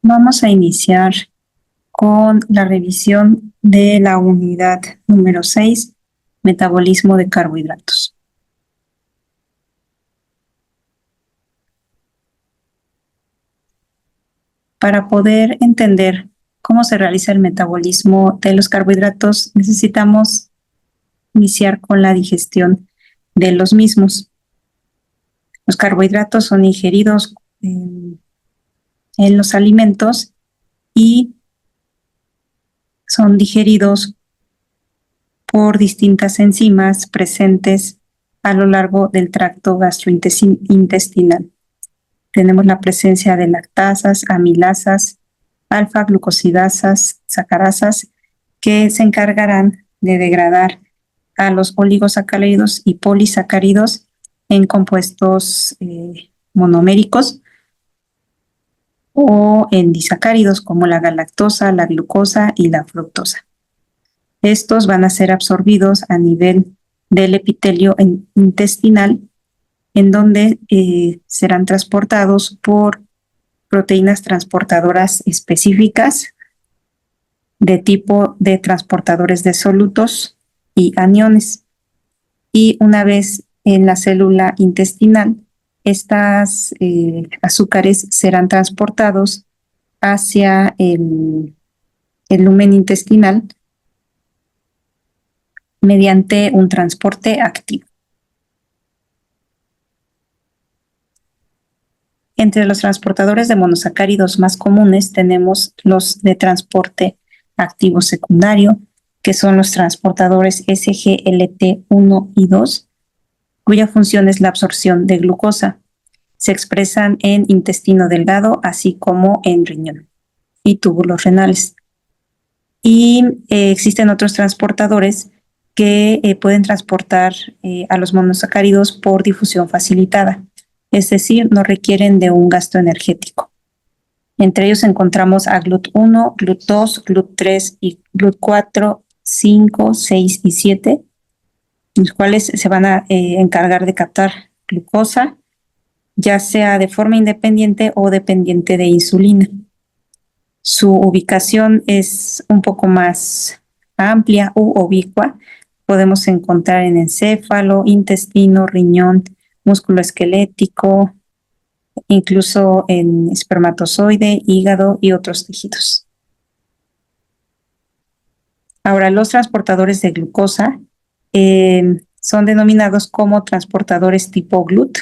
Vamos a iniciar con la revisión de la unidad número 6, metabolismo de carbohidratos. Para poder entender cómo se realiza el metabolismo de los carbohidratos, necesitamos iniciar con la digestión de los mismos. Los carbohidratos son ingeridos en los alimentos y son digeridos por distintas enzimas presentes a lo largo del tracto gastrointestinal. Tenemos la presencia de lactasas, amilasas, alfa-glucosidasas, sacarasas, que se encargarán de degradar a los oligosacáridos y polisacáridos en compuestos monoméricos o en disacáridos como la galactosa, la glucosa y la fructosa. Estos van a ser absorbidos a nivel del epitelio intestinal, en donde serán transportados por proteínas transportadoras específicas de tipo de transportadores de solutos y aniones. Y una vez en la célula intestinal, estas azúcares serán transportados hacia el lumen intestinal mediante un transporte activo. Entre los transportadores de monosacáridos más comunes tenemos los de transporte activo secundario, que son los transportadores SGLT1 y 2, cuya función es la absorción de glucosa. Se expresan en intestino delgado, así como en riñón y túbulos renales. Y existen otros transportadores que pueden transportar a los monosacáridos por difusión facilitada, es decir, no requieren de un gasto energético. Entre ellos encontramos a GLUT1, GLUT2, GLUT3 y GLUT4, 5, 6 y 7, los cuales se van a encargar de captar glucosa, ya sea de forma independiente o dependiente de insulina. Su ubicación es un poco más amplia u ubicua. Podemos encontrar en encéfalo, intestino, riñón, músculo esquelético, incluso en espermatozoide, hígado y otros tejidos. Ahora, los transportadores de glucosa son denominados como transportadores tipo GLUT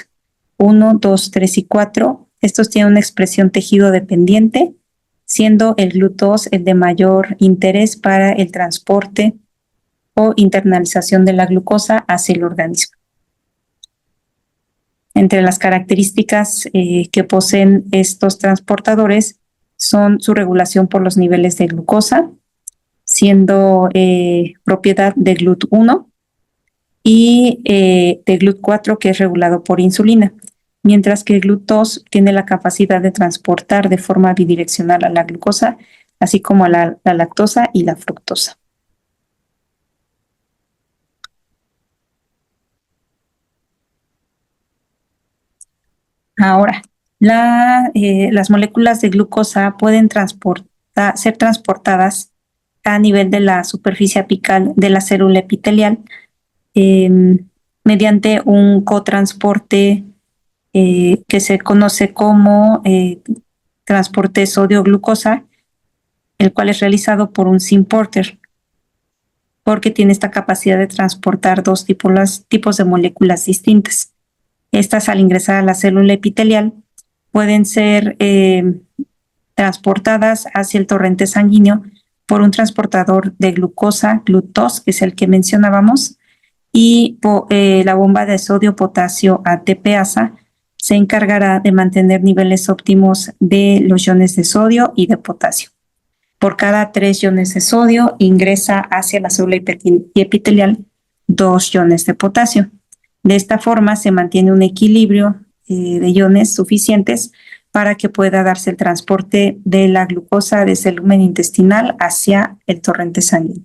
1, 2, 3 y 4. Estos tienen una expresión tejido dependiente, siendo el GLUT2 el de mayor interés para el transporte o internalización de la glucosa hacia el organismo. Entre las características que poseen estos transportadores son su regulación por los niveles de glucosa, siendo propiedad de GLUT1 y de GLUT4, que es regulado por insulina, mientras que el GLUT2 tiene la capacidad de transportar de forma bidireccional a la glucosa, así como a la lactosa y la fructosa. Ahora, las moléculas de glucosa pueden ser transportadas a nivel de la superficie apical de la célula epitelial mediante un cotransporte que se conoce como transporte sodio-glucosa, el cual es realizado por un syn-porter, porque tiene esta capacidad de transportar dos tipos de moléculas distintas. Estas, al ingresar a la célula epitelial, pueden ser transportadas hacia el torrente sanguíneo por un transportador de glucosa, GLUT2, que es el que mencionábamos, y la bomba de sodio-potasio ATPasa se encargará de mantener niveles óptimos de los iones de sodio y de potasio. Por cada 3 iones de sodio ingresa hacia la célula epitelial 2 iones de potasio. De esta forma se mantiene un equilibrio de iones suficientes para que pueda darse el transporte de la glucosa desde el lumen intestinal hacia el torrente sanguíneo.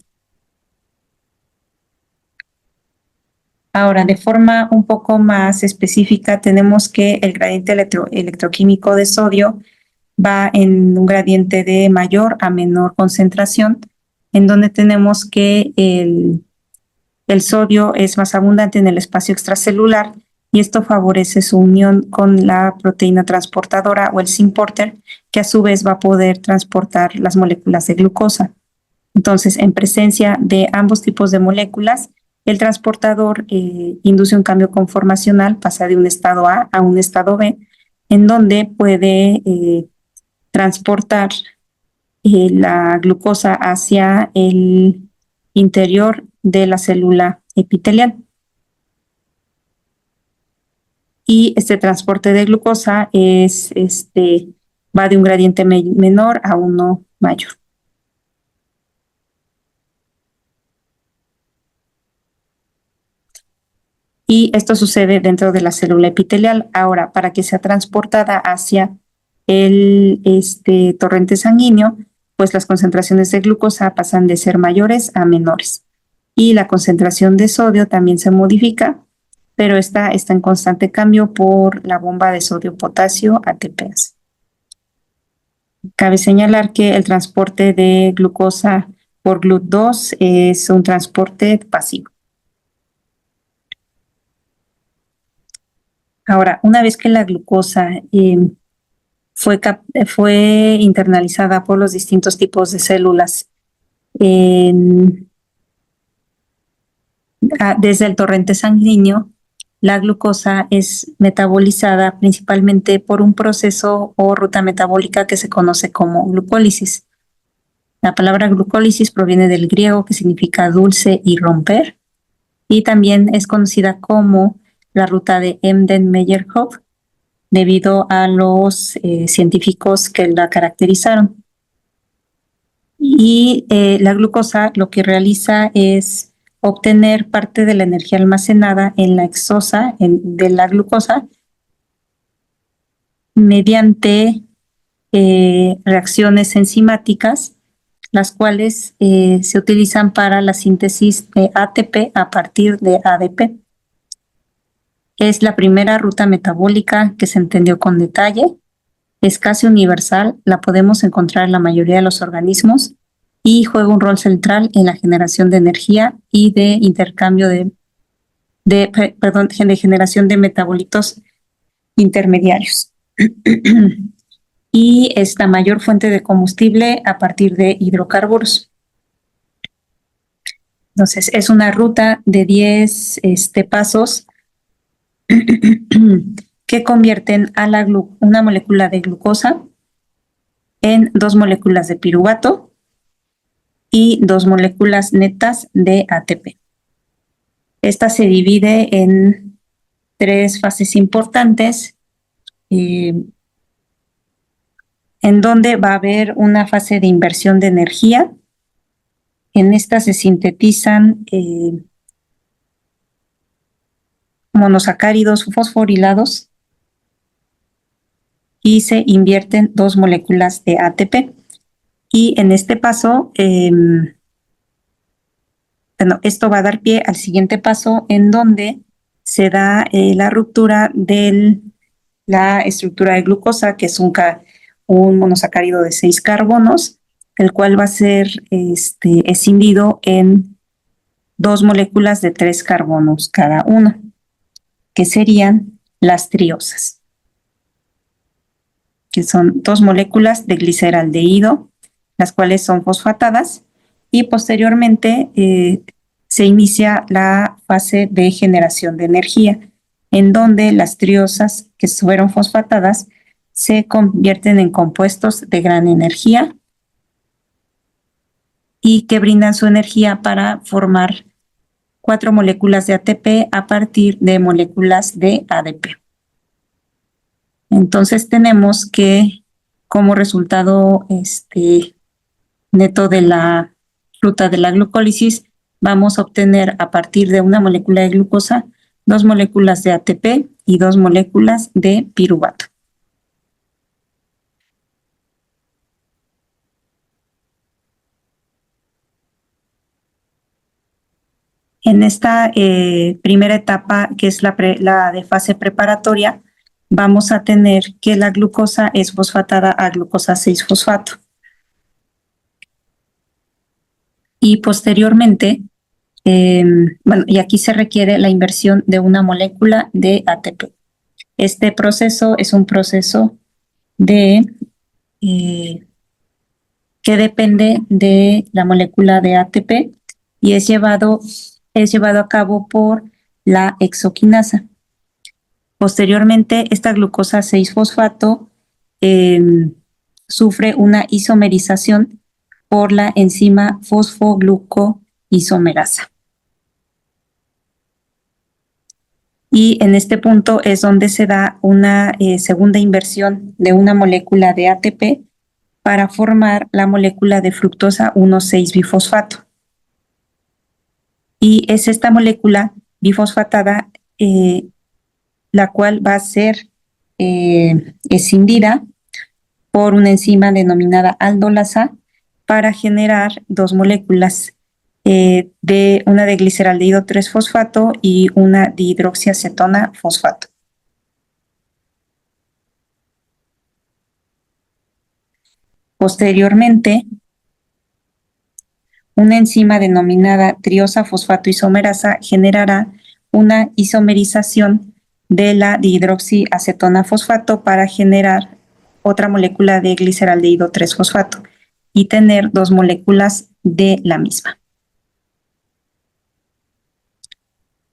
Ahora, de forma un poco más específica, tenemos que el gradiente electroquímico de sodio va en un gradiente de mayor a menor concentración, en donde tenemos que el sodio es más abundante en el espacio extracelular y esto favorece su unión con la proteína transportadora o el zinc porter, que a su vez va a poder transportar las moléculas de glucosa. Entonces, en presencia de ambos tipos de moléculas, el transportador induce un cambio conformacional, pasa de un estado A un estado B, en donde puede transportar la glucosa hacia el interior de la célula epitelial. Y este transporte de glucosa va de un gradiente menor a uno mayor. Y esto sucede dentro de la célula epitelial. Ahora, para que sea transportada hacia el torrente sanguíneo, pues las concentraciones de glucosa pasan de ser mayores a menores. Y la concentración de sodio también se modifica, pero está en constante cambio por la bomba de sodio-potasio ATPase. Cabe señalar que el transporte de glucosa por GLUT2 es un transporte pasivo. Ahora, una vez que la glucosa fue internalizada por los distintos tipos de células desde el torrente sanguíneo, la glucosa es metabolizada principalmente por un proceso o ruta metabólica que se conoce como glucólisis. La palabra glucólisis proviene del griego, que significa dulce y romper, y también es conocida como la ruta de Embden-Meyerhof, debido a los científicos que la caracterizaron. Y la glucosa lo que realiza es obtener parte de la energía almacenada en la exosa de la glucosa mediante reacciones enzimáticas, las cuales se utilizan para la síntesis de ATP a partir de ADP. Es la primera ruta metabólica que se entendió con detalle. Es casi universal, la podemos encontrar en la mayoría de los organismos y juega un rol central en la generación de energía y de intercambio de generación de metabolitos intermediarios. Y es la mayor fuente de combustible a partir de hidrocarburos. Entonces, es una ruta de 10 pasos que convierten a una molécula de glucosa en 2 moléculas de piruvato y 2 moléculas netas de ATP. Esta se divide en 3 fases importantes, en donde va a haber una fase de inversión de energía. En esta se sintetizan monosacáridos fosforilados y se invierten 2 moléculas de ATP. Y en este paso, esto va a dar pie al siguiente paso, en donde se da la ruptura de la estructura de glucosa, que es un monosacárido de 6 carbonos, el cual va a ser escindido en 2 moléculas de 3 carbonos cada uno, que serían las triosas, que son 2 moléculas de gliceraldehído, las cuales son fosfatadas, y posteriormente se inicia la fase de generación de energía, en donde las triosas que fueron fosfatadas se convierten en compuestos de gran energía y que brindan su energía para formar 4 moléculas de ATP a partir de moléculas de ADP. Entonces tenemos que, como resultado neto de la ruta de la glucólisis, vamos a obtener a partir de una molécula de glucosa 2 moléculas de ATP y 2 moléculas de piruvato. En esta primera etapa, que es la de fase preparatoria, vamos a tener que la glucosa es fosfatada a glucosa 6-fosfato. Y posteriormente, y aquí se requiere la inversión de una molécula de ATP. Este proceso es un proceso que depende de la molécula de ATP y es llevado a cabo por la hexoquinasa. Posteriormente, esta glucosa 6-fosfato sufre una isomerización por la enzima fosfoglucoisomerasa. Y en este punto es donde se da una segunda inversión de una molécula de ATP para formar la molécula de fructosa 1,6-bifosfato. Y es esta molécula bifosfatada la cual va a ser escindida por una enzima denominada aldolasa para generar dos moléculas, de una de gliceraldehído 3-fosfato y una dihidroxiacetona fosfato. Posteriormente, una enzima denominada triosa fosfato isomerasa generará una isomerización de la dihidroxiacetona fosfato para generar otra molécula de gliceraldehído 3-fosfato y tener dos moléculas de la misma.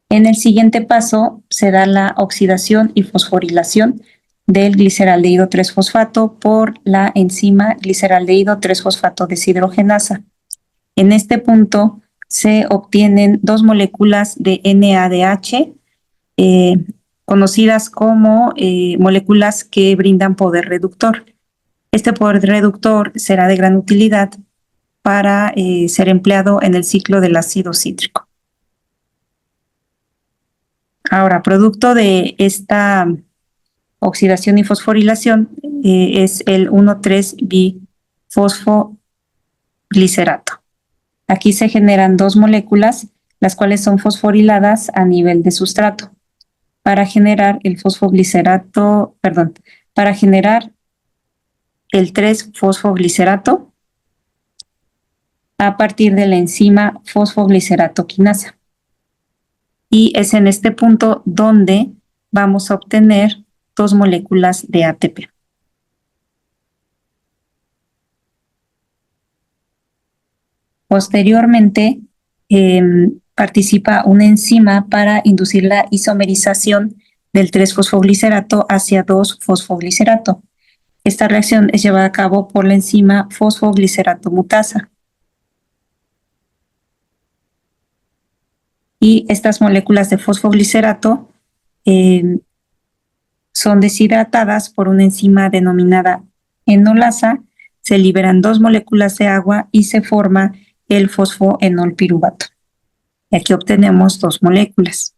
En el siguiente paso se da la oxidación y fosforilación del gliceraldehído 3-fosfato por la enzima gliceraldehído 3-fosfato deshidrogenasa. En este punto se obtienen dos moléculas de NADH, conocidas como moléculas que brindan poder reductor. Este poder reductor será de gran utilidad para ser empleado en el ciclo del ácido cítrico. Ahora, producto de esta oxidación y fosforilación es el 1,3-bifosfoglicerato. Aquí se generan dos moléculas, las cuales son fosforiladas a nivel de sustrato para generar el para generar el 3-fosfoglicerato a partir de la enzima fosfogliceratoquinasa. Y es en este punto donde vamos a obtener dos moléculas de ATP. Posteriormente, participa una enzima para inducir la isomerización del 3-fosfoglicerato hacia 2-fosfoglicerato. Esta reacción es llevada a cabo por la enzima fosfoglicerato mutasa. Y estas moléculas de fosfoglicerato son deshidratadas por una enzima denominada enolasa, se liberan dos moléculas de agua y se forma el fosfoenolpiruvato. Y aquí obtenemos dos moléculas.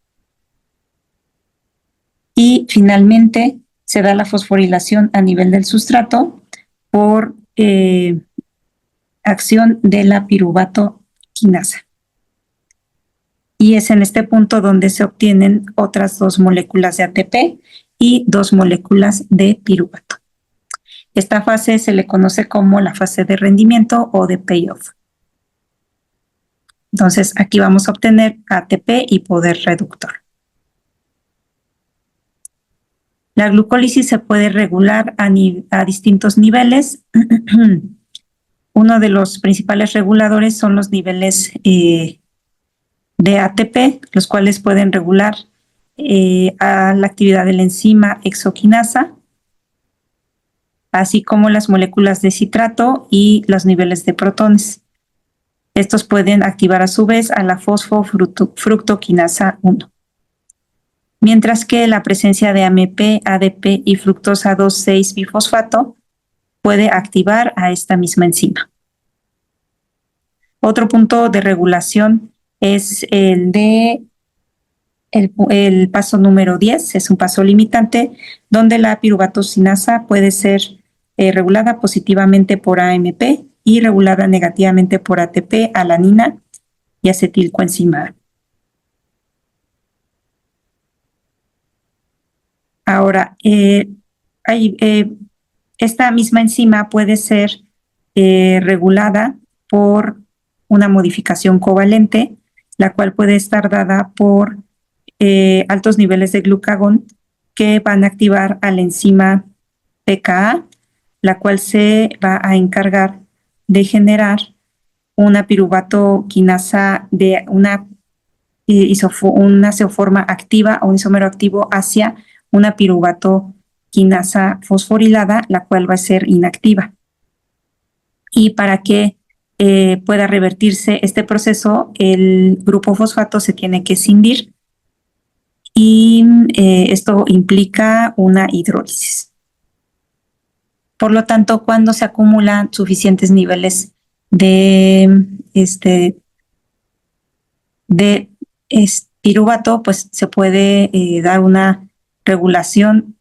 Y finalmente se da la fosforilación a nivel del sustrato por acción de la piruvato quinasa. Y es en este punto donde se obtienen otras dos moléculas de ATP y dos moléculas de piruvato. Esta fase se le conoce como la fase de rendimiento o de payoff. Entonces, aquí vamos a obtener ATP y poder reductor. La glucólisis se puede regular a distintos niveles. Uno de los principales reguladores son los niveles de ATP, los cuales pueden regular a la actividad de la enzima hexoquinasa, así como las moléculas de citrato y los niveles de protones. Estos pueden activar a su vez a la fosfofructoquinasa 1. Mientras que la presencia de AMP, ADP y fructosa 2,6-bifosfato puede activar a esta misma enzima. Otro punto de regulación es el paso número 10, es un paso limitante, donde la piruvatocinasa puede ser regulada positivamente por AMP y regulada negativamente por ATP, alanina y acetilcoenzima A. Ahora, esta misma enzima puede ser regulada por una modificación covalente, la cual puede estar dada por altos niveles de glucagón que van a activar a la enzima pKa, la cual se va a encargar de generar una piruvato quinasa de una isoforma activa o un isómero activo hacia una piruvato quinasa fosforilada, la cual va a ser inactiva. Y para que pueda revertirse este proceso, el grupo fosfato se tiene que escindir y esto implica una hidrólisis. Por lo tanto, cuando se acumulan suficientes niveles de piruvato, pues se puede dar una regulación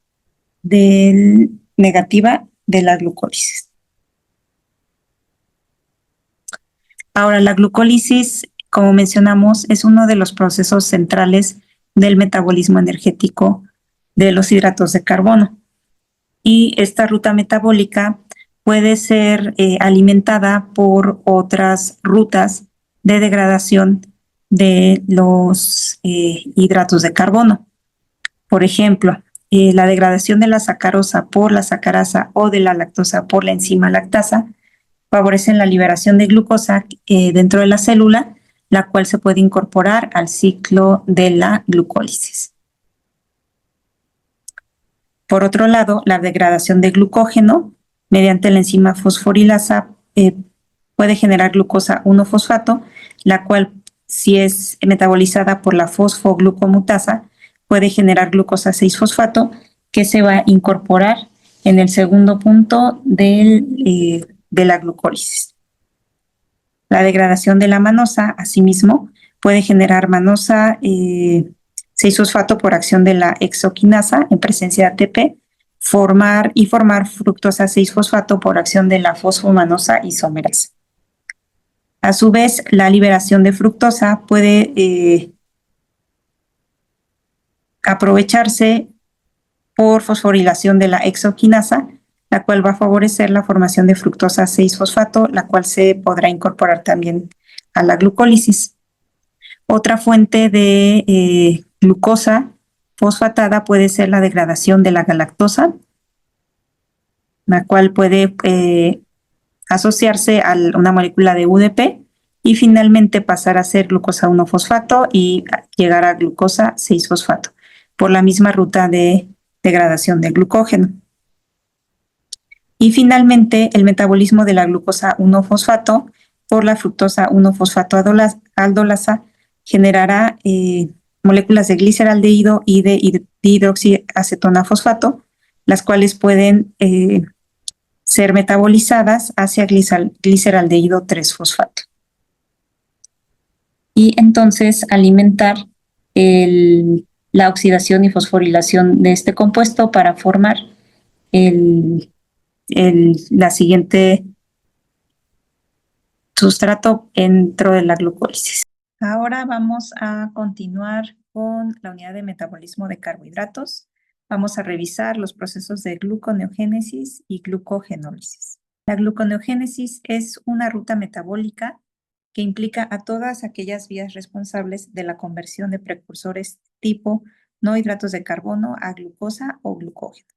negativa de la glucólisis. Ahora, la glucólisis, como mencionamos, es uno de los procesos centrales del metabolismo energético de los hidratos de carbono. Y esta ruta metabólica puede ser alimentada por otras rutas de degradación de los hidratos de carbono. Por ejemplo, la degradación de la sacarosa por la sacarasa o de la lactosa por la enzima lactasa favorecen la liberación de glucosa dentro de la célula, la cual se puede incorporar al ciclo de la glucólisis. Por otro lado, la degradación de glucógeno mediante la enzima fosforilasa puede generar glucosa 1-fosfato, la cual, si es metabolizada por la fosfoglucomutasa, puede generar glucosa 6-fosfato, que se va a incorporar en el segundo punto de la glucólisis. La degradación de la manosa, asimismo, puede generar manosa 6-fosfato por acción de la exoquinasa en presencia de ATP, formar fructosa 6-fosfato por acción de la fosfomanosa isomerasa. A su vez, la liberación de fructosa puede aprovecharse por fosforilación de la exoquinasa, la cual va a favorecer la formación de fructosa 6-fosfato, la cual se podrá incorporar también a la glucólisis. Otra fuente de glucosa fosfatada puede ser la degradación de la galactosa, la cual puede asociarse a una molécula de UDP y finalmente pasar a ser glucosa 1-fosfato y llegar a glucosa 6-fosfato por la misma ruta de degradación del glucógeno. Y finalmente, el metabolismo de la glucosa 1-fosfato por la fructosa 1-fosfato aldolasa generará moléculas de gliceraldehído y de dihidroxiacetona fosfato, las cuales pueden ser metabolizadas hacia gliceraldehído 3-fosfato. Y entonces alimentar la oxidación y fosforilación de este compuesto para formar la siguiente sustrato dentro de la glucólisis. Ahora vamos a continuar con la unidad de metabolismo de carbohidratos. Vamos a revisar los procesos de gluconeogénesis y glucogenólisis. La gluconeogénesis es una ruta metabólica que implica a todas aquellas vías responsables de la conversión de precursores tipo no hidratos de carbono a glucosa o glucógeno.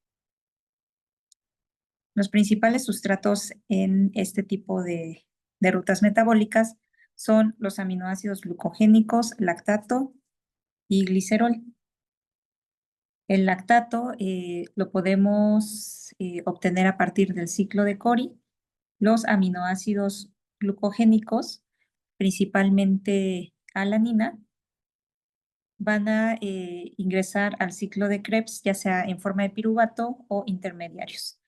Los principales sustratos en este tipo de rutas metabólicas son los aminoácidos glucogénicos, lactato y glicerol. El lactato lo podemos obtener a partir del ciclo de Cori. Los aminoácidos glucogénicos, principalmente alanina, van a ingresar al ciclo de Krebs, ya sea en forma de piruvato o intermediarios.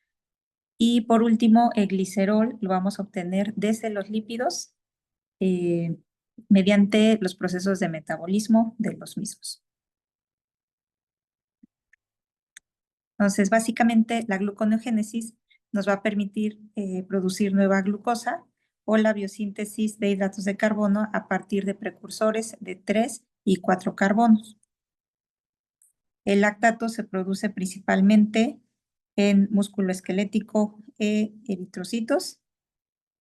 Y por último, el glicerol lo vamos a obtener desde los lípidos mediante los procesos de metabolismo de los mismos. Entonces, básicamente, la gluconeogénesis nos va a permitir producir nueva glucosa o la biosíntesis de hidratos de carbono a partir de precursores de 3 y 4 carbonos. El lactato se produce principalmente en músculo esquelético e eritrocitos.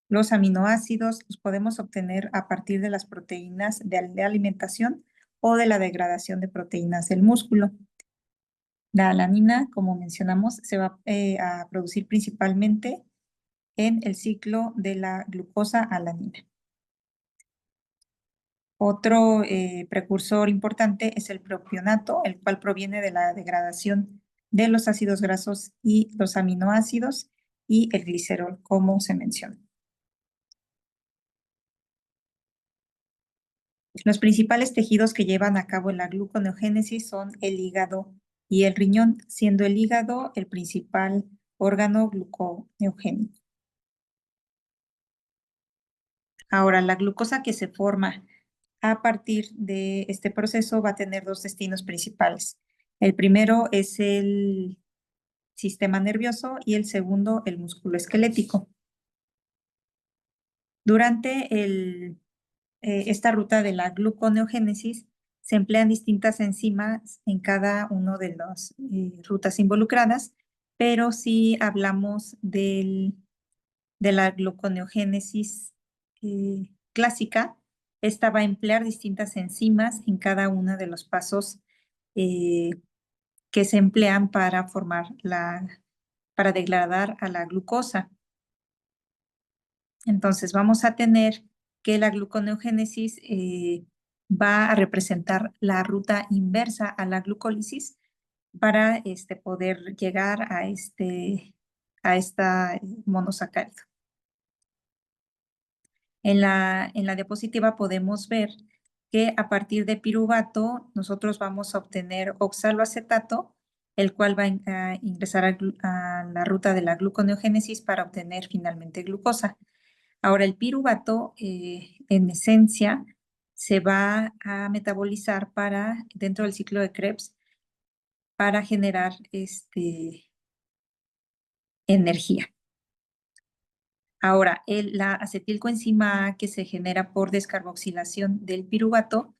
Los aminoácidos los podemos obtener a partir de las proteínas de alimentación o de la degradación de proteínas del músculo. La alanina, como mencionamos, se va a producir principalmente en el ciclo de la glucosa alanina. Otro precursor importante es el propionato, el cual proviene de la degradación de los ácidos grasos y los aminoácidos y el glicerol, como se menciona. Los principales tejidos que llevan a cabo la gluconeogénesis son el hígado y el riñón, siendo el hígado el principal órgano gluconeogénico. Ahora, la glucosa que se forma a partir de este proceso va a tener dos destinos principales. El primero es el sistema nervioso y el segundo el músculo esquelético. Durante esta ruta de la gluconeogénesis se emplean distintas enzimas en cada una de las rutas involucradas, pero si hablamos de la gluconeogénesis clásica, esta va a emplear distintas enzimas en cada uno de los pasos eh, que se emplean para para degradar a la glucosa. Entonces vamos a tener que la gluconeogénesis va a representar la ruta inversa a la glucólisis para poder llegar a esta monosacárido. En la diapositiva podemos ver que a partir de piruvato nosotros vamos a obtener oxaloacetato, el cual va a ingresar a la ruta de la gluconeogénesis para obtener finalmente glucosa. Ahora, el piruvato, en esencia, se va a metabolizar dentro del ciclo de Krebs para generar energía. Ahora, la acetilcoenzima A que se genera por descarboxilación del piruvato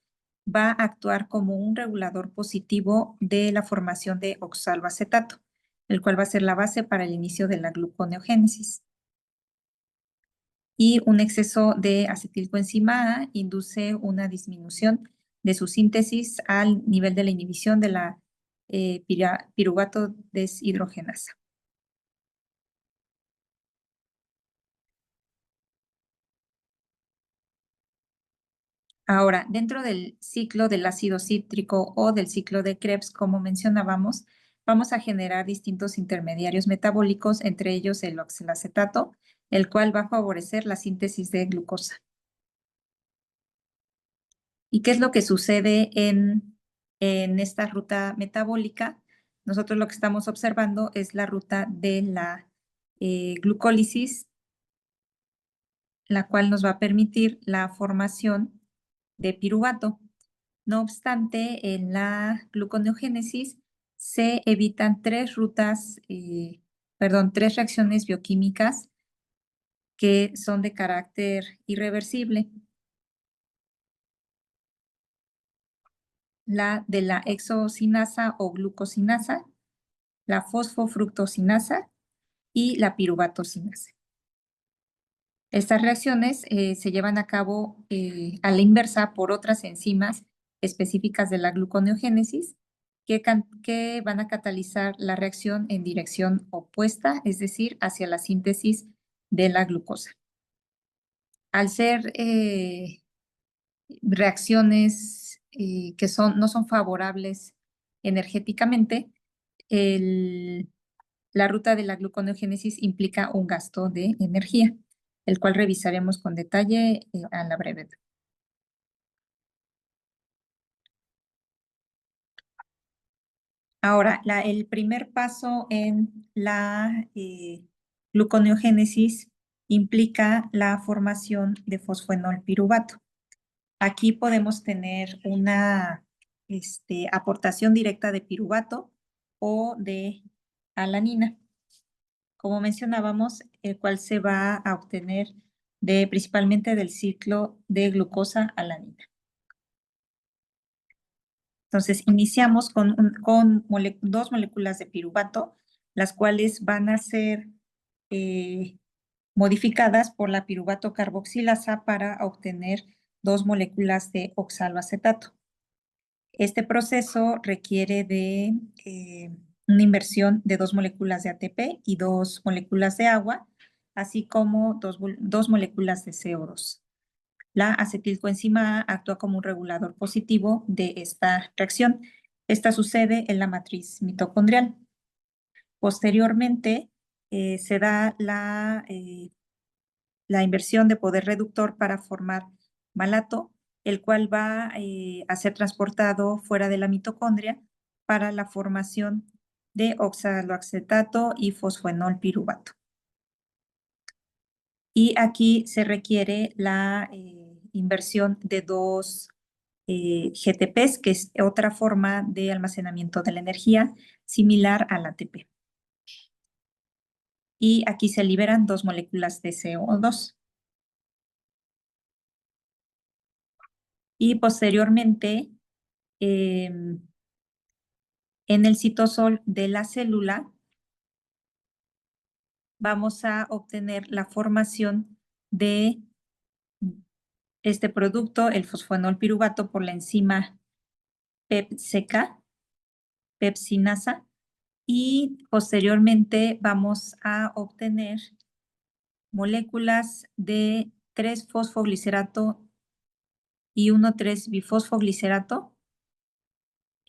va a actuar como un regulador positivo de la formación de oxaloacetato, el cual va a ser la base para el inicio de la gluconeogénesis. Y un exceso de acetilcoenzima A induce una disminución de su síntesis al nivel de la inhibición de la piruvato deshidrogenasa. Ahora, dentro del ciclo del ácido cítrico o del ciclo de Krebs, como mencionábamos, vamos a generar distintos intermediarios metabólicos, entre ellos el oxalacetato, el cual va a favorecer la síntesis de glucosa. ¿Y qué es lo que sucede en esta ruta metabólica? Nosotros lo que estamos observando es la ruta de la glucólisis, la cual nos va a permitir la formación de piruvato. No obstante, en la gluconeogénesis se evitan tres reacciones bioquímicas que son de carácter irreversible. La de la hexocinasa o glucosinasa, la fosfofructosinasa y la piruvatosinasa. Estas reacciones se llevan a cabo a la inversa por otras enzimas específicas de la gluconeogénesis que van a catalizar la reacción en dirección opuesta, es decir, hacia la síntesis de la glucosa. Al ser reacciones que no son favorables energéticamente, la ruta de la gluconeogénesis implica un gasto de energía, el cual revisaremos con detalle a la brevedad. Ahora, el primer paso en la gluconeogénesis implica la formación de fosfenolpiruvato. Aquí podemos tener una aportación directa de piruvato o de alanina, como mencionábamos, el cual se va a obtener principalmente del ciclo de glucosa-alanina. Entonces, iniciamos con dos moléculas de piruvato, las cuales van a ser modificadas por la piruvato carboxilasa para obtener dos moléculas de oxaloacetato. Este proceso requiere de una inversión de dos moléculas de ATP y dos moléculas de agua, así como dos moléculas de CO2. La acetilcoenzima A actúa como un regulador positivo de esta reacción. Esta sucede en la matriz mitocondrial. Posteriormente, se da la inversión de poder reductor para formar malato, el cual va a ser transportado fuera de la mitocondria para la formación de oxaloacetato y fosfoenol piruvato. Y aquí se requiere la inversión de dos GTPs, que es otra forma de almacenamiento de la energía similar al ATP. Y aquí se liberan dos moléculas de CO2. Y posteriormente, en el citosol de la célula, vamos a obtener la formación de este producto, el fosfoenol piruvato, por la enzima PEPCK, pepsinasa, y posteriormente vamos a obtener moléculas de 3-fosfoglicerato y 1,3-bifosfoglicerato.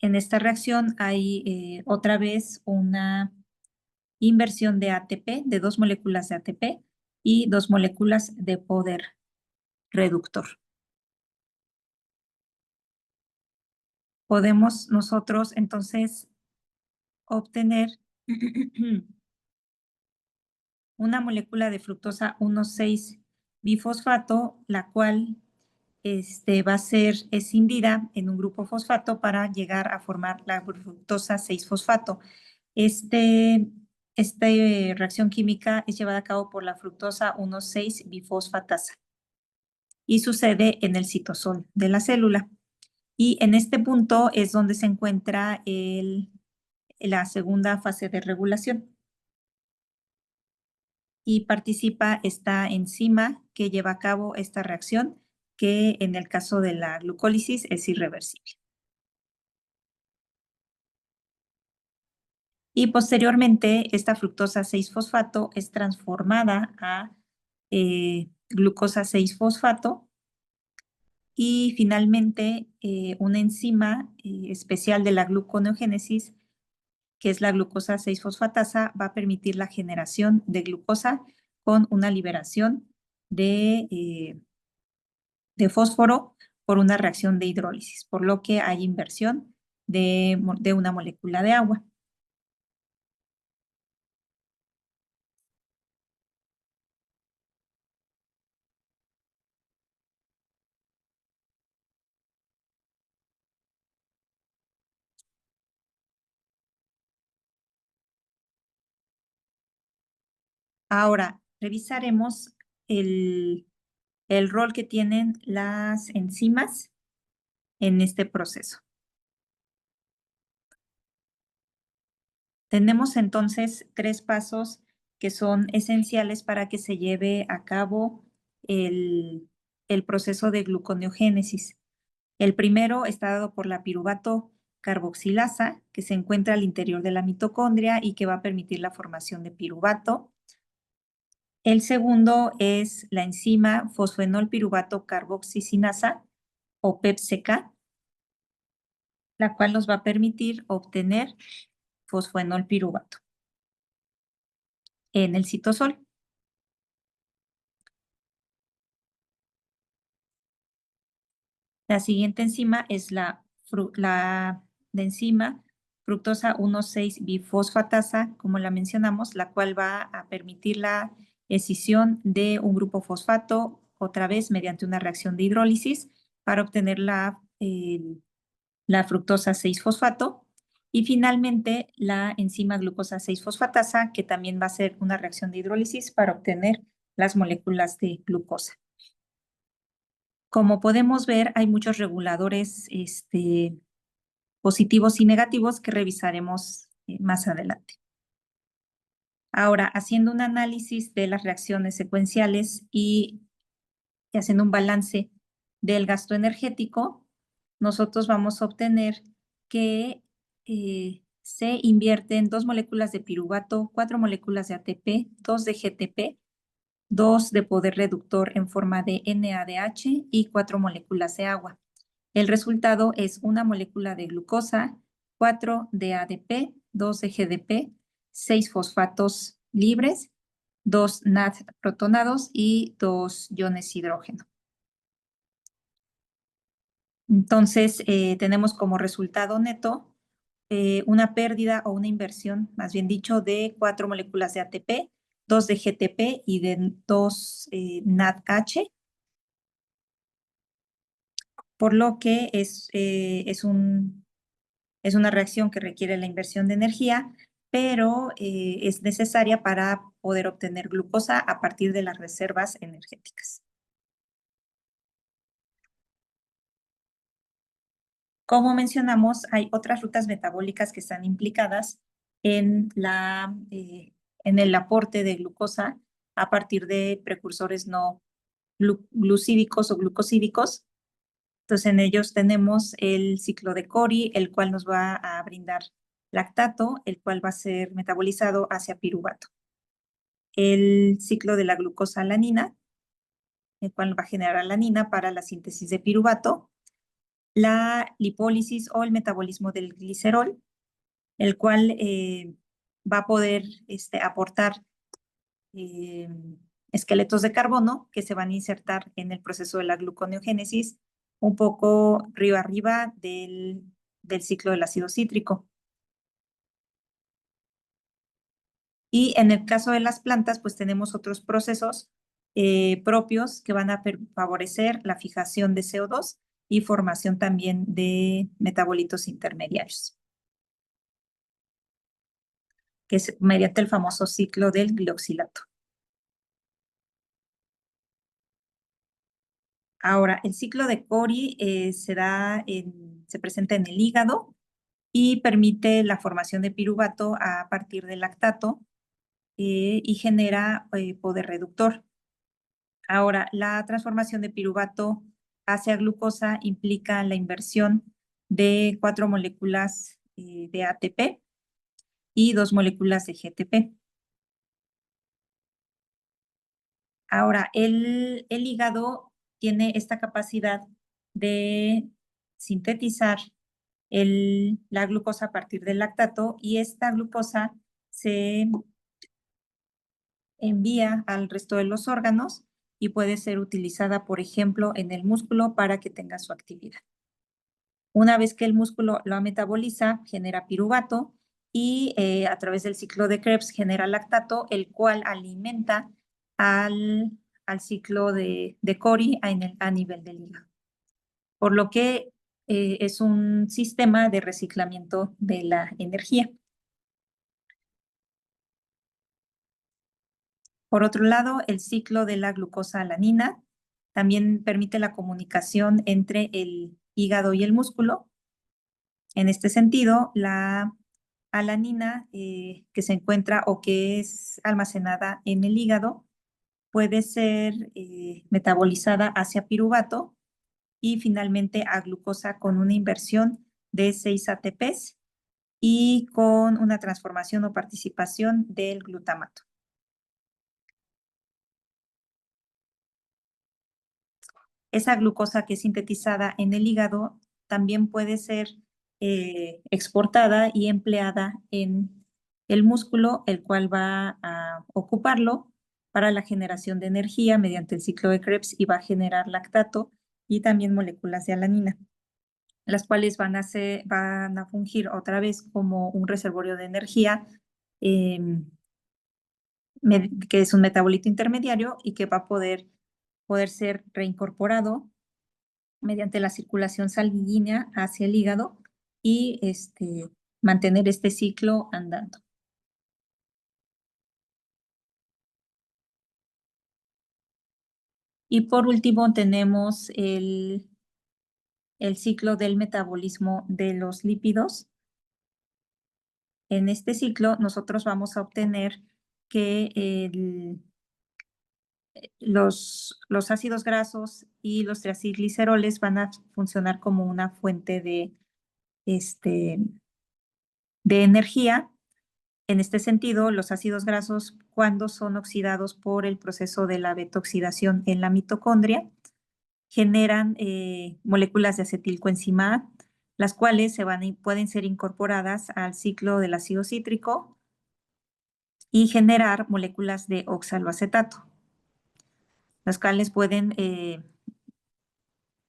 En esta reacción hay otra vez una inversión de ATP, de dos moléculas de ATP y dos moléculas de poder reductor. Podemos nosotros entonces obtener una molécula de fructosa 1,6-bifosfato, la cual va a ser escindida en un grupo fosfato para llegar a formar la fructosa 6-fosfato. Esta reacción química es llevada a cabo por la fructosa 1,6-bifosfatasa y sucede en el citosol de la célula. Y en este punto es donde se encuentra la segunda fase de regulación. Y participa esta enzima que lleva a cabo esta reacción, que en el caso de la glucólisis es irreversible. Y posteriormente, esta fructosa 6-fosfato es transformada a glucosa 6-fosfato y finalmente una enzima especial de la gluconeogénesis, que es la glucosa 6-fosfatasa, va a permitir la generación de glucosa con una liberación de fósforo por una reacción de hidrólisis, por lo que hay inversión de una molécula de agua. Ahora, revisaremos el rol que tienen las enzimas en este proceso. Tenemos entonces tres pasos que son esenciales para que se lleve a cabo el proceso de gluconeogénesis. El primero está dado por la piruvato carboxilasa, que se encuentra al interior de la mitocondria y que va a permitir la formación de piruvato. El segundo es la enzima fosfoenol piruvato carboxisinasa, o PEPCK, la cual nos va a permitir obtener fosfoenol piruvato en el citosol. La siguiente enzima es la enzima fructosa 1,6-bifosfatasa, como la mencionamos, la cual va a permitir la escisión de un grupo fosfato, otra vez mediante una reacción de hidrólisis, para obtener la fructosa 6-fosfato. Y finalmente, la enzima glucosa 6-fosfatasa, que también va a ser una reacción de hidrólisis para obtener las moléculas de glucosa. Como podemos ver, hay muchos reguladores positivos y negativos que revisaremos más adelante. Ahora, haciendo un análisis de las reacciones secuenciales y haciendo un balance del gasto energético, nosotros vamos a obtener que se invierten 2 moléculas de piruvato, 4 moléculas de ATP, 2 de GTP, 2 de poder reductor en forma de NADH y 4 moléculas de agua. El resultado es una molécula de glucosa, 4 de ADP, 2 de GDP, 6 fosfatos libres, 2 NAD protonados y 2 iones hidrógeno. Entonces, tenemos como resultado neto una pérdida o una inversión, más bien dicho, de 4 moléculas de ATP, 2 de GTP y de 2 NADH, por lo que es una reacción que requiere la inversión de energía, pero es necesaria para poder obtener glucosa a partir de las reservas energéticas. Como mencionamos, hay otras rutas metabólicas que están implicadas en en el aporte de glucosa a partir de precursores no glucídicos o glucosídicos. Entonces, en ellos tenemos el ciclo de Cori, el cual nos va a brindar lactato, el cual va a ser metabolizado hacia piruvato. El ciclo de la glucosa alanina, el cual va a generar alanina para la síntesis de piruvato. La lipólisis o el metabolismo del glicerol, el cual va a poder aportar eh, esqueletos de carbono que se van a insertar en el proceso de la gluconeogénesis un poco río arriba del ciclo del ácido cítrico. Y en el caso de las plantas, pues tenemos otros procesos propios que van a favorecer la fijación de CO2 y formación también de metabolitos intermediarios, que es mediante el famoso ciclo del glioxilato. Ahora, el ciclo de Cori se presenta en el hígado y permite la formación de piruvato a partir del lactato y genera poder reductor. Ahora, la transformación de piruvato hacia glucosa implica la inversión de 4 moléculas de ATP y 2 moléculas de GTP. Ahora, el hígado tiene esta capacidad de sintetizar la glucosa a partir del lactato y esta glucosa se envía al resto de los órganos y puede ser utilizada, por ejemplo, en el músculo para que tenga su actividad. Una vez que el músculo lo metaboliza, genera piruvato y a través del ciclo de Krebs genera lactato, el cual alimenta al ciclo de Cori a nivel del hígado. Por lo que es un sistema de reciclamiento de la energía. Por otro lado, el ciclo de la glucosa alanina también permite la comunicación entre el hígado y el músculo. En este sentido, la alanina que se encuentra o que es almacenada en el hígado puede ser metabolizada hacia piruvato y finalmente a glucosa con una inversión de 6 ATPs y con una transformación o participación del glutamato. Esa glucosa que es sintetizada en el hígado también puede ser exportada y empleada en el músculo, el cual va a ocuparlo para la generación de energía mediante el ciclo de Krebs y va a generar lactato y también moléculas de alanina, las cuales van a fungir otra vez como un reservorio de energía que es un metabolito intermediario y que va a poder ser reincorporado mediante la circulación sanguínea hacia el hígado y mantener este ciclo andando. Y por último tenemos el ciclo del metabolismo de los lípidos. En este ciclo, nosotros vamos a obtener que los ácidos grasos y los triacilgliceroles van a funcionar como una fuente este, de energía. En este sentido, los ácidos grasos, cuando son oxidados por el proceso de la beta-oxidación en la mitocondria, generan moléculas de acetilcoenzima A, las cuales pueden ser incorporadas al ciclo del ácido cítrico y generar moléculas de oxaloacetato, las cuales pueden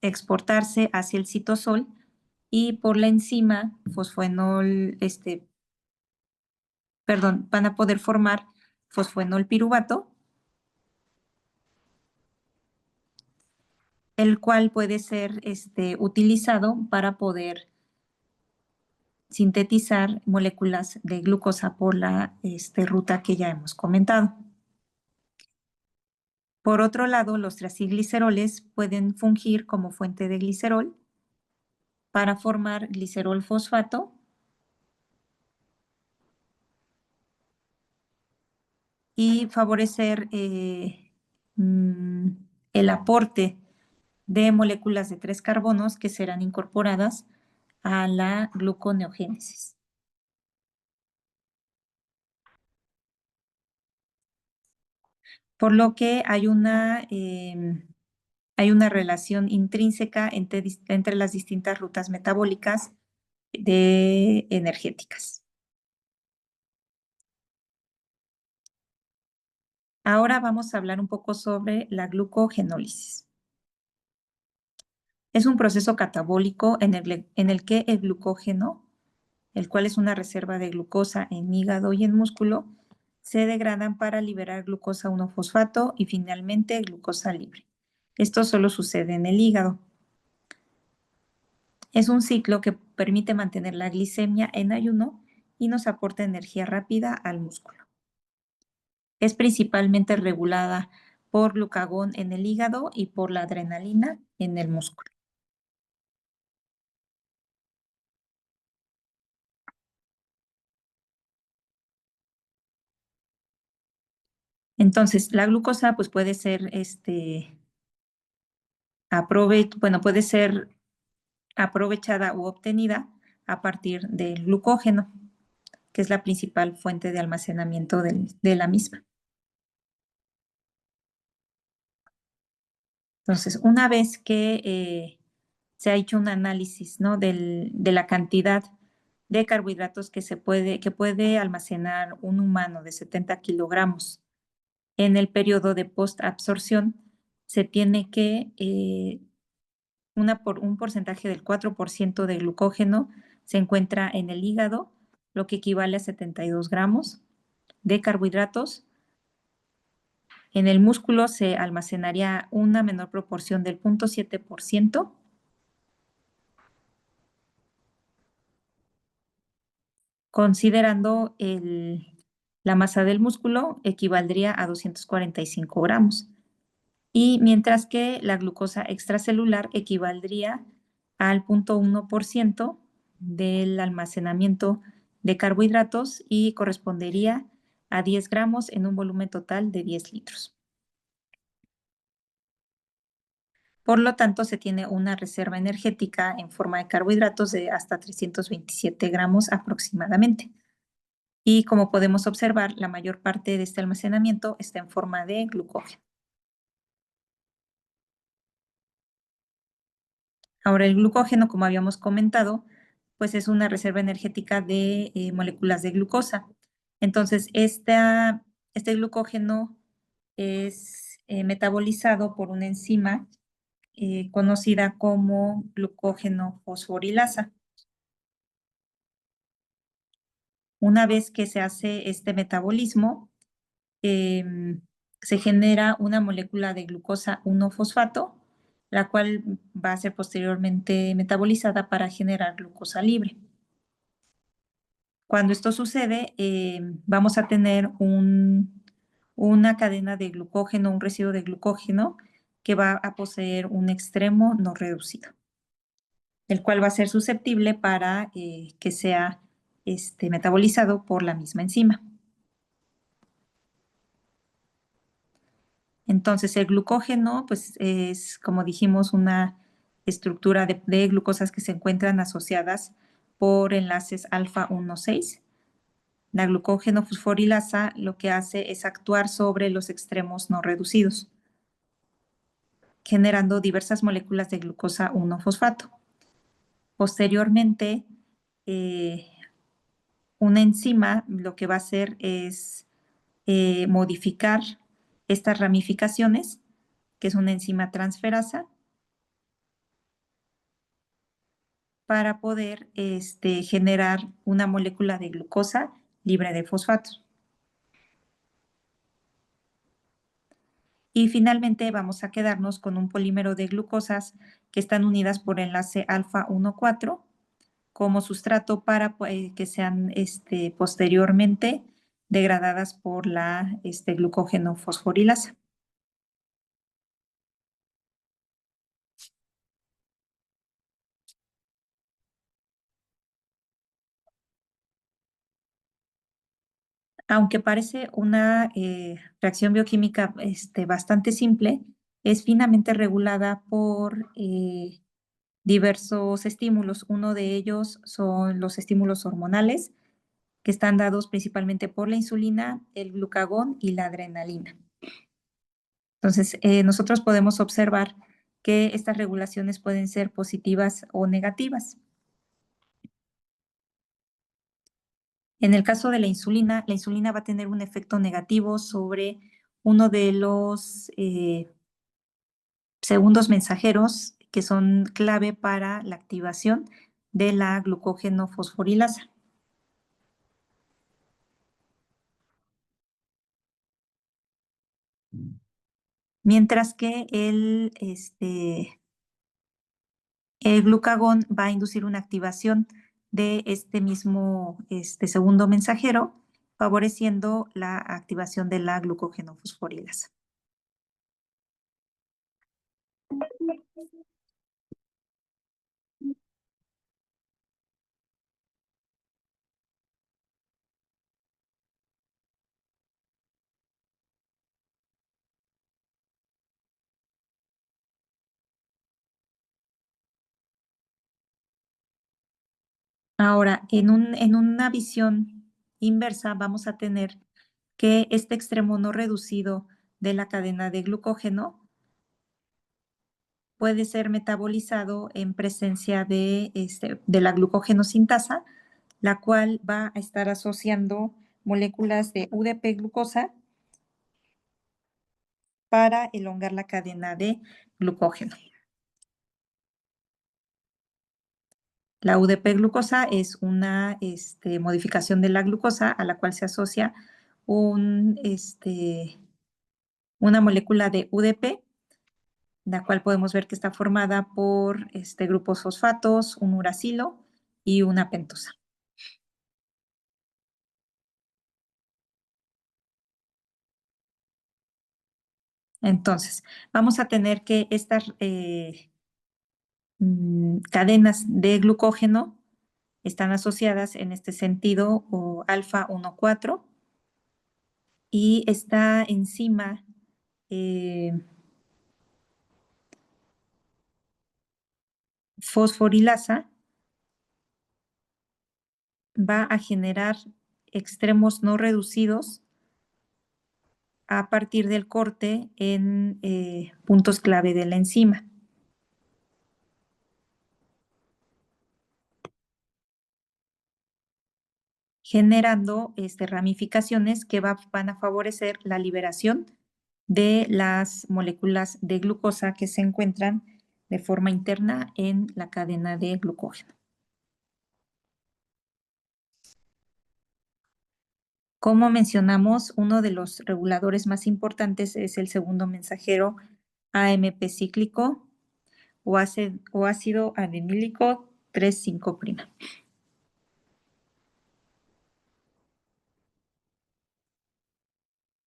exportarse hacia el citosol y por la enzima fosfoenol, perdón, van a poder formar fosfoenol piruvato, el cual puede ser utilizado para poder sintetizar moléculas de glucosa por la ruta que ya hemos comentado. Por otro lado, los triacilgliceroles pueden fungir como fuente de glicerol para formar glicerol fosfato y favorecer mm, el aporte de moléculas de 3 carbonos que serán incorporadas a la gluconeogénesis. Por lo que hay una relación intrínseca entre las distintas rutas metabólicas energéticas. Ahora vamos a hablar un poco sobre la glucogenólisis. Es un proceso catabólico en el que el glucógeno, el cual es una reserva de glucosa en hígado y en músculo, se degradan para liberar glucosa 1-fosfato y finalmente glucosa libre. Esto solo sucede en el hígado. Es un ciclo que permite mantener la glicemia en ayuno y nos aporta energía rápida al músculo. Es principalmente regulada por glucagón en el hígado y por la adrenalina en el músculo. Entonces, la glucosa pues puede ser puede ser aprovechada u obtenida a partir del glucógeno, que es la principal fuente de almacenamiento de la misma. Entonces, una vez que se ha hecho un análisis, ¿no? de la cantidad de carbohidratos que puede almacenar un humano de 70 kilogramos en el periodo de postabsorción, se tiene que un porcentaje del 4% de glucógeno se encuentra en el hígado, lo que equivale a 72 gramos de carbohidratos. En el músculo se almacenaría una menor proporción del 0.7%. Considerando la masa del músculo, equivaldría a 245 gramos. Y mientras que la glucosa extracelular equivaldría al 0.1% del almacenamiento de carbohidratos y correspondería a 10 gramos en un volumen total de 10 litros. Por lo tanto, se tiene una reserva energética en forma de carbohidratos de hasta 327 gramos aproximadamente. Y como podemos observar, la mayor parte de este almacenamiento está en forma de glucógeno. Ahora, el glucógeno, como habíamos comentado, pues es una reserva energética de moléculas de glucosa. Entonces, este glucógeno es metabolizado por una enzima conocida como glucógeno fosforilasa. Una vez que se hace este metabolismo, se genera una molécula de glucosa 1-fosfato, la cual va a ser posteriormente metabolizada para generar glucosa libre. Cuando esto sucede, vamos a tener una cadena de glucógeno, un residuo de glucógeno que va a poseer un extremo no reducido. el cual va a ser susceptible para que sea metabolizado por la misma enzima. Entonces, el glucógeno, pues es, como dijimos, una estructura de glucosas que se encuentran asociadas por enlaces alfa 1,6. La glucógeno fosforilasa lo que hace es actuar sobre los extremos no reducidos, generando diversas moléculas de glucosa 1-fosfato. Posteriormente, eh, una enzima lo que va a hacer es modificar estas ramificaciones, que es una enzima transferasa, para poder generar una molécula de glucosa libre de fosfatos. Y finalmente vamos a quedarnos con un polímero de glucosas que están unidas por enlace alfa 1,4 como sustrato para que sean posteriormente degradadas por la glucógeno fosforilasa. Aunque parece una reacción bioquímica bastante simple, es finamente regulada por diversos estímulos. Uno de ellos son los estímulos hormonales, que están dados principalmente por la insulina, el glucagón y la adrenalina. Entonces, nosotros podemos observar que estas regulaciones pueden ser positivas o negativas. En el caso de la insulina va a tener un efecto negativo sobre uno de los segundos mensajeros que son clave para la activación de la glucógeno fosforilasa. Mientras que el glucagón va a inducir una activación de este mismo segundo mensajero, favoreciendo la activación de la glucógeno fosforilasa. Ahora, en una visión inversa, vamos a tener que este extremo no reducido de la cadena de glucógeno puede ser metabolizado en presencia de la glucógeno sintasa, la cual va a estar asociando moléculas de UDP glucosa para elongar la cadena de glucógeno. La UDP glucosa es una modificación de la glucosa a la cual se asocia una molécula de UDP, la cual podemos ver que está formada por grupos fosfatos, un uracilo y una pentosa. Entonces, vamos a tener que estas cadenas de glucógeno están asociadas en este sentido o alfa 1,4 y esta enzima fosforilasa va a generar extremos no reducidos a partir del corte en puntos clave de la enzima. Generando ramificaciones que van a favorecer la liberación de las moléculas de glucosa que se encuentran de forma interna en la cadena de glucógeno. Como mencionamos, uno de los reguladores más importantes es el segundo mensajero AMP cíclico o ácido adenílico 3,5'.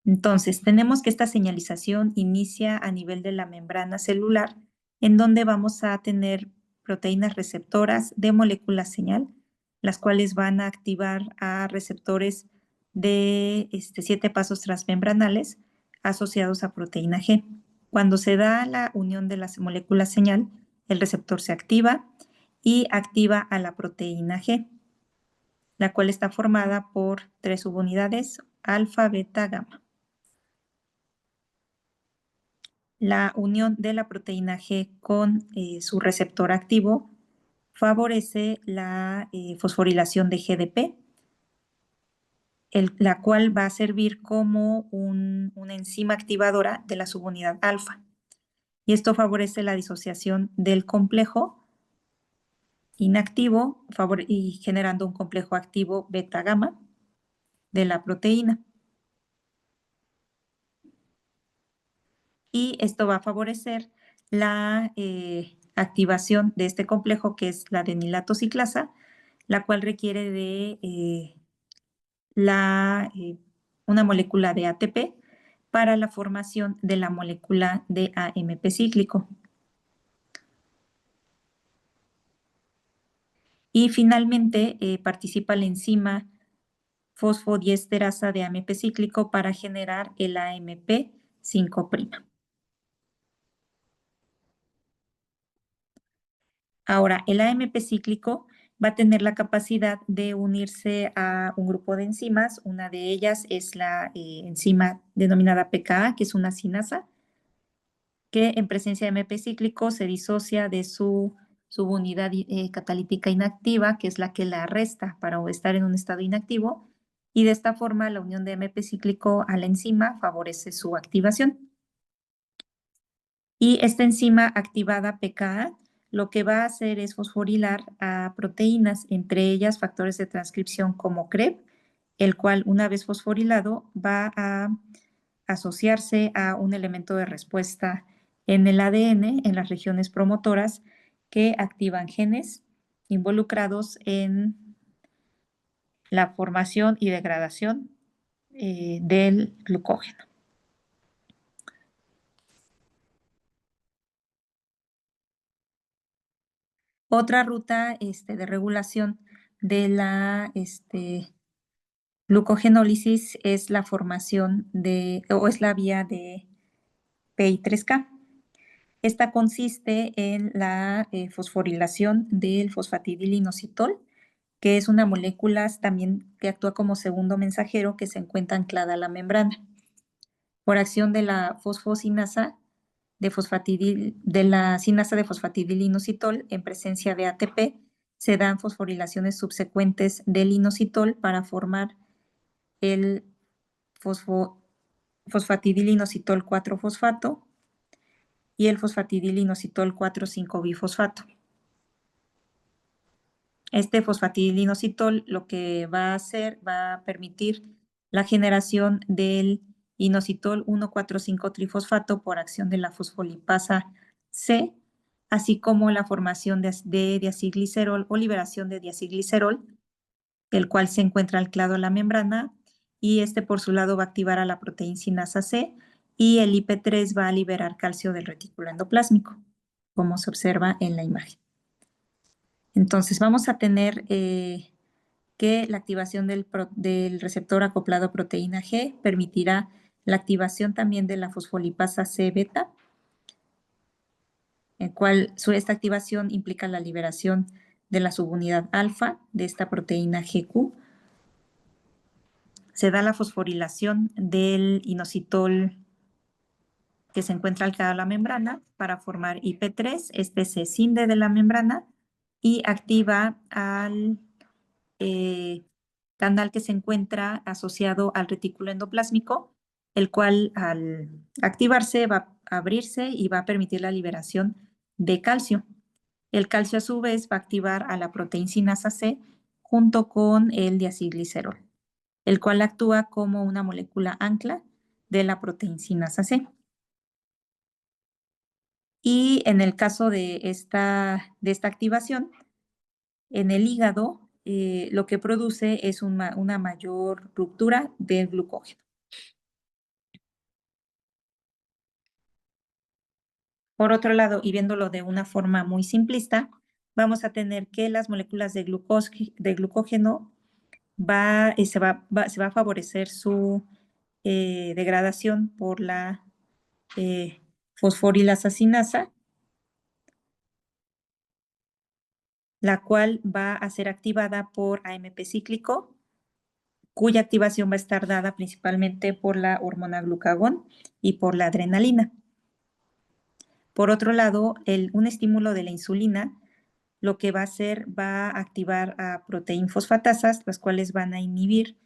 Entonces, tenemos que esta señalización inicia a nivel de la membrana celular, en donde vamos a tener proteínas receptoras de molécula señal, las cuales van a activar a receptores de 7 pasos transmembranales asociados a proteína G. Cuando se da la unión de las moléculas señal, el receptor se activa y activa a la proteína G, la cual está formada por 3 subunidades, alfa, beta, gamma. La unión de la proteína G con su receptor activo favorece la fosforilación de GDP, la cual va a servir como una enzima activadora de la subunidad alfa. Y esto favorece la disociación del complejo inactivo y generando un complejo activo beta-gamma de la proteína. Y esto va a favorecer la activación de este complejo, que es la adenilato ciclasa, la cual requiere de una molécula de ATP para la formación de la molécula de AMP cíclico. Y finalmente participa la enzima fosfodiesterasa de AMP cíclico para generar el AMP 5'. Ahora, el AMP cíclico va a tener la capacidad de unirse a un grupo de enzimas. Una de ellas es la enzima denominada pKa, que es una sinasa, que en presencia de AMP cíclico se disocia de su subunidad catalítica inactiva, que es la que la arresta para estar en un estado inactivo, y de esta forma la unión de AMP cíclico a la enzima favorece su activación. Y esta enzima activada pKa lo que va a hacer es fosforilar a proteínas, entre ellas factores de transcripción como CREB, el cual una vez fosforilado va a asociarse a un elemento de respuesta en el ADN, en las regiones promotoras, que activan genes involucrados en la formación y degradación del glucógeno. Otra ruta de regulación de la glucogenólisis es la formación o es la vía de PI3K. Esta consiste en la fosforilación del fosfatidilinositol, que es una molécula también que actúa como segundo mensajero que se encuentra anclada a la membrana. Por acción de la fosfosinasa de la sinasa de fosfatidilinositol en presencia de ATP, se dan fosforilaciones subsecuentes del inositol para formar el fosfatidilinositol 4-fosfato y el fosfatidilinositol 4,5-bifosfato. Este fosfatidilinositol lo que va a hacer, va a permitir la generación del inositol 1,4,5-trifosfato por acción de la fosfolipasa C, así como la formación de diacilglicerol o liberación de diacilglicerol, el cual se encuentra anclado a la membrana, y este por su lado va a activar a la proteincinasa C, y el IP3 va a liberar calcio del retículo endoplásmico, como se observa en la imagen. Entonces vamos a tener que la activación del receptor acoplado a proteína G permitirá la activación también de la fosfolipasa C beta, el cual esta activación implica la liberación de la subunidad alfa de esta proteína GQ. Se da la fosforilación del inositol que se encuentra anclado a la membrana para formar IP3. Este se escinde de la membrana y activa al canal que se encuentra asociado al retículo endoplásmico, el cual al activarse va a abrirse y va a permitir la liberación de calcio. El calcio a su vez va a activar a la proteincinasa C junto con el diacilglicerol, el cual actúa como una molécula ancla de la proteincinasa C. Y en el caso de esta activación, en el hígado, lo que produce es una mayor ruptura del glucógeno. Por otro lado, y viéndolo de una forma muy simplista, vamos a tener que las moléculas de glucógeno se va a favorecer su degradación por la fosforilasa sinasa, la cual va a ser activada por AMP cíclico, cuya activación va a estar dada principalmente por la hormona glucagón y por la adrenalina. Por otro lado, un estímulo de la insulina lo que va a hacer va a activar a proteínfosfatasas, las cuales van a inhibir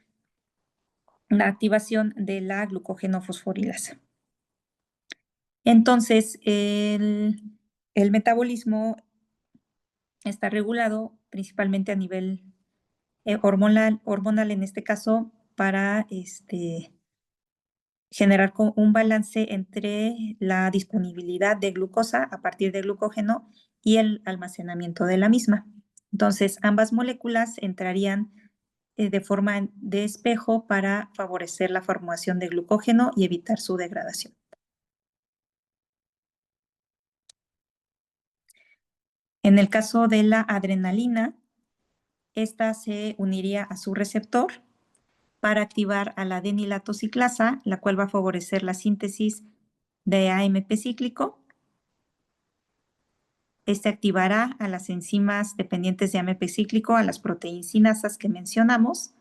la activación de la glucógeno fosforilasa. Entonces, el metabolismo está regulado principalmente a nivel hormonal en este caso, para generar un balance entre la disponibilidad de glucosa a partir del glucógeno y el almacenamiento de la misma. Entonces, ambas moléculas entrarían de forma de espejo para favorecer la formación de glucógeno y evitar su degradación. En el caso de la adrenalina, esta se uniría a su receptor para activar a la adenilatociclasa, la cual va a favorecer la síntesis de AMP cíclico. Este activará a las enzimas dependientes de AMP cíclico, a las proteinsinasas que mencionamos,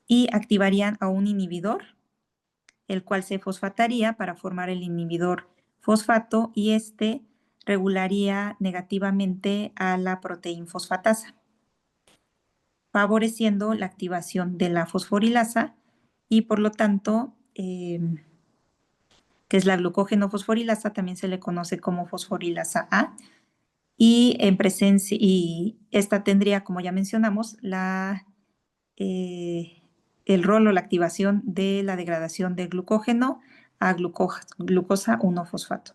y activarían a un inhibidor, el cual se fosfataría para formar el inhibidor fosfato, y este regularía negativamente a la proteinfosfatasa, favoreciendo la activación de la fosforilasa y por lo tanto, que es la glucógeno fosforilasa, también se le conoce como fosforilasa A, y en presencia, y esta tendría, como ya mencionamos, el rol o la activación de la degradación de glucógeno a glucosa 1-fosfato.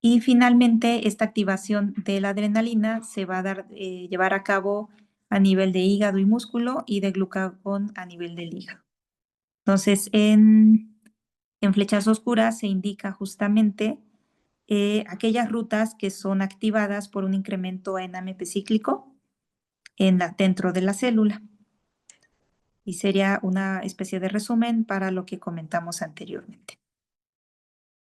Y finalmente, esta activación de la adrenalina se va a llevar a cabo a nivel de hígado y músculo, y de glucagón a nivel del hígado. Entonces, en flechas oscuras se indica justamente aquellas rutas que son activadas por un incremento en AMP cíclico dentro de la célula. Y sería una especie de resumen para lo que comentamos anteriormente.